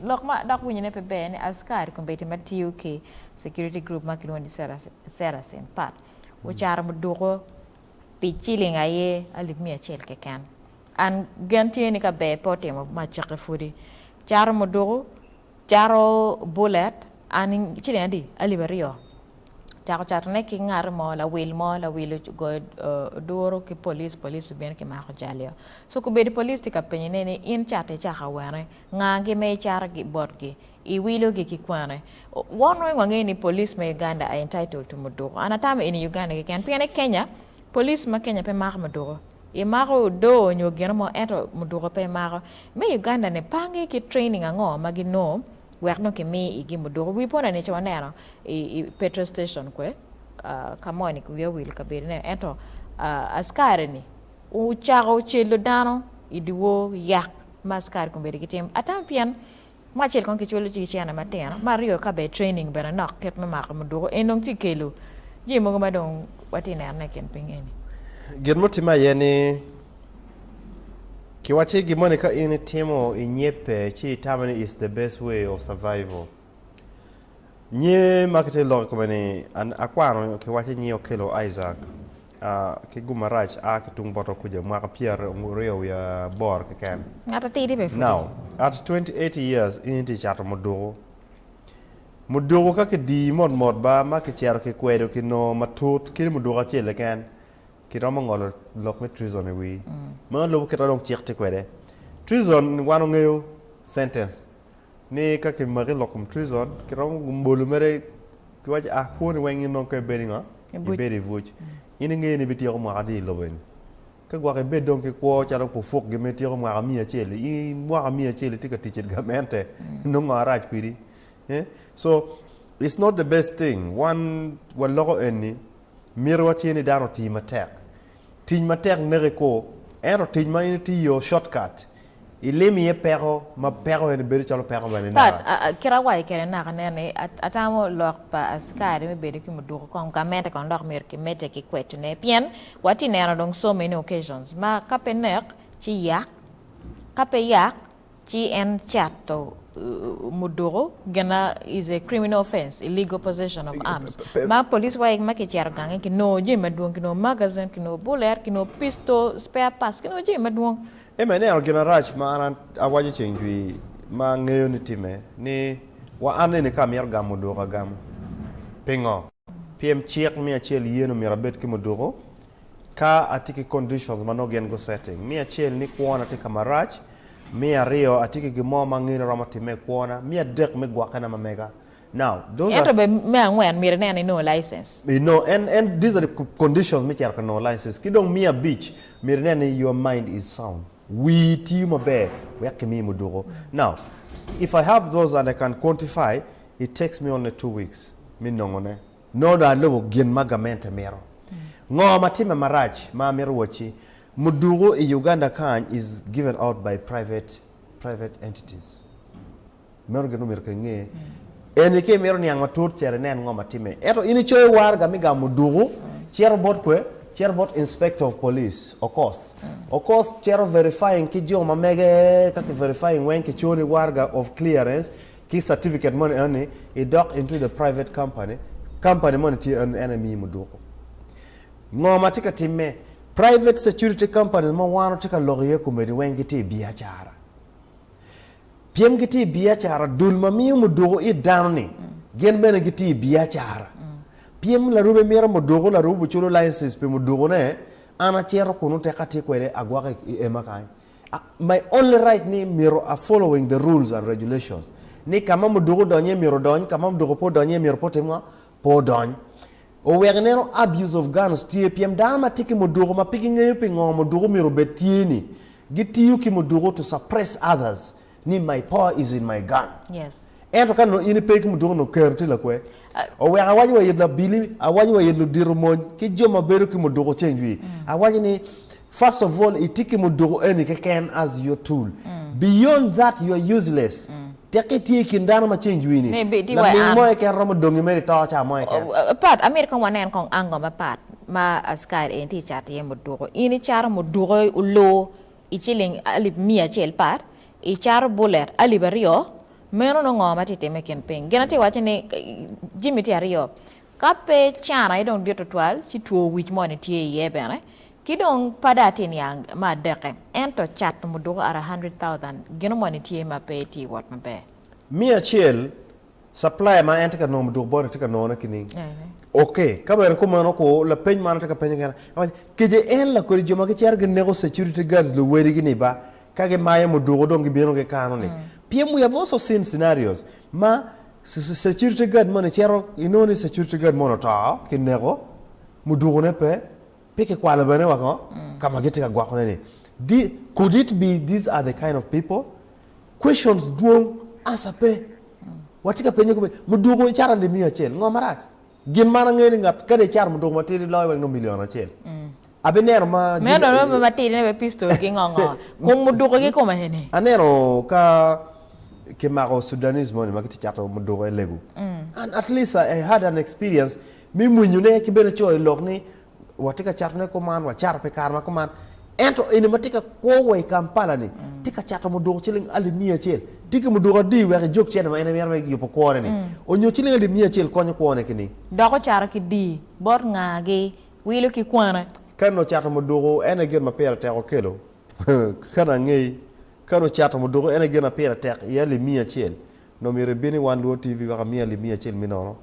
Look, ma dak winyo ne pebe ni Acikari kumbeti ma TUK security group ma kilon di Serasin pat. Uchara muduku pichiling aye alip mia chel ke kan. An ganti ni ka be pote ma chake fudi. Charo muduku, charo bullet, an chiling adi alibario. Charo ne ki ngar mo la will go duro ki police bien ki ma ko jalio. So ku be police ti ka penye ne in chate chaka wane ngange me chara gi botgi I wilo gi ki kwane. One way wange ni police me Uganda are entitled to muduku. Anatama in Uganda ki kan piane Kenya police ma Kenya pe ma muduku. I maro do nyo gena mo eto muduku pe maro me Uganda ne pangi ki training ango magi no wek no ke mi igi muduku wi pona ne chwanero I petrol station kwe kamoni ku yo wil kabiri ne eto Acikari ni u chago chelo dano idiwo yak maskar ku beri kitim atam pian ma chel kon ki cholo chi chiana matena mario ka be training bena nok ket ma muduku enong ti kelo ji mo ma dong wati ne na ken pingeni Germutima yeni kiwachi gimone ka ini timo inyepe chi tamani is the best way of survival. Nye makete lo komani an akwano kiwachi nye okelo Isaac ki gumarach kitung boto kuja mwaka Pierre ngureo ya bor kiken. Ngata tidi be fu. Now at 28 years ini ti chata muduku. Muduku ka ki di mod ba ma ki chero ki kwedo ki no matut ki muduku chele ken. Kirama ngolo lok me treason wi ma lo keta dong chekte kwede treason wano ngayo sentence ni ka ke mari lokum treason kirama mbolu mere ki waji ko ni wengi non ko beringa beri vuj ini ngey ni biti ko ma adi lo ben ka gwa ke be donc ko charo ko fok ge meti ko ma mi achele I mo mi achele tika tichet gamente no ngaraj piri so it's not the best thing one logo eni Miro tieni dano ti matek. Ti matek nere ko ero ti ma ini ti yo shortcut. Ilemi ye pero ma pero ene beri chalo pero bani na. But kira wai kere na kanene atamo lok pa Acikari me beri ki muduku kon kamete kon lok mir ki mete ki kwetu ne pien wati ne dong so many occasions ma kape nek chi yak kape yak chi en chato muduku gena is a criminal offense illegal possession of arms ma police wa ma ke char gange ki no je madwong ki no magazine ki no bullet ki no pistol spare parts ki no je madwong E mene al gena rach ma anan awaji chengwi ma ngeyo ni time ni wa ane ni kam yer gam muduku gam pingo PM chiek mi achel yeno mi rabet ki muduku ka atiki conditions mano gen go setting mi achel ni kuona ti kamarach Mia Rio atiki gimo mangino ramati me kuona mia dek me gwakana mamega now those are me angwen mire ne no license you know and these are the conditions me char no license kidong mia beach mire ne your mind is sound we team be we akemi mudugo now if I have those and I can quantify it takes me only 2 weeks me nongone no da lo gen magamente mero ngo matime marach ma mero wachi Mudugu in Uganda is given out by private entities. Merge no merke nge. Enike mero ni angmatur chere nen ngoma time. Eto ini choy war gamiga mudugu chair inspector of police of course chair verifying ki jo mamege ka verifying when ki choni warga of clearance ki certificate money ani it dock into the private company money ti an enemy mudugu. Ngoma tika time private security companies ma wano tika logye kumedi wengi ti biachara. Piem giti biachara dulma mi mudugo I downi. Gen bene giti biachara. Piem la rube mira mudugo la rubu chulo license pe mudugo ne ana chero kunu teka ti kwere agwaka emakai. My only right ni miro are following the rules and regulations. Ni kama mudugo donye miro donye kama mudugo po donye miro po temwa po donye. O wegnero abuse of guns tie PM dama tiki mudugo ma piki ngeyo pingo mudugo miro betieni giti yuki mudugo to suppress others ni my power is in my gun yes ento kan no ini peki mudugo no kerti la kwe o we awaji wa yedla bili awaji wa yedlo dirmo ki joma beru ki mudugo chenjwi awaji ni first of all itiki mudugo eni ken as your tool beyond that you are useless Teketi kindana ma change wini. La mingo ke romo dongi meri ta cha mo ke. Pat America wanen kong ango ma pat ma Acikari enti chat ye mudugo. Ini chara mudugo ulo ichiling alip mia chel pat. I chara bullet alibario meno no ngoma ti teme ken peng gena ti wache ne jimmy ti ario kape chana idong dito twal chi tuo wich mo ne tie ye bene kidong padatin yang ma deke ento chat mo do ara 100,000 gena mo ne tie ma pe ti wat ma be mia chel supply ma ente ka no mo do bor ti ka no na kini okay kaber ko mano ko la peñ man ta ka peñ ngana ke je en la ko joma ke cer ge nego security guards lo weri gini ba kage maye mo do dongi bino ge kanone PM we have also seen scenarios ma security guard mo ne cero inoni security guard mo ta ke nego mo do ne pe ke kwala bene wa ko kama gete ka gwa ko ne could it be these are the kind of people questions dwong answer pe watika penye ko mo do ko charande mi achel ngomara gin mana ngeni ngat kade char mo do ma tiri law wek no million achel abener ma me do no ma tiri ne pistol ki ngongo ko mo do ko ko ma hene anero ka ke maro sudanese mo ni makiti chato mo do ko legu and at least I had an experience mi munyu ne ki bena choy lok ni watika chat ne ko man wa char pe kar ma ko man ento ene matika ko way kampala ni tika chato mo do chiling ali mi achel tika mo do di wek jok chen ma ene mer me yopo ko ni o nyo chiling ali mi achel ko ko ne kini do ko char ki di bor ngage wilo ki kwana kano chato mo do ene gen ma pera te ko kelo kana ngei kano chato mo do ene gen ma pera te ya li mi achel no mi rebini wan lo tv wa mi ali mi achel mi no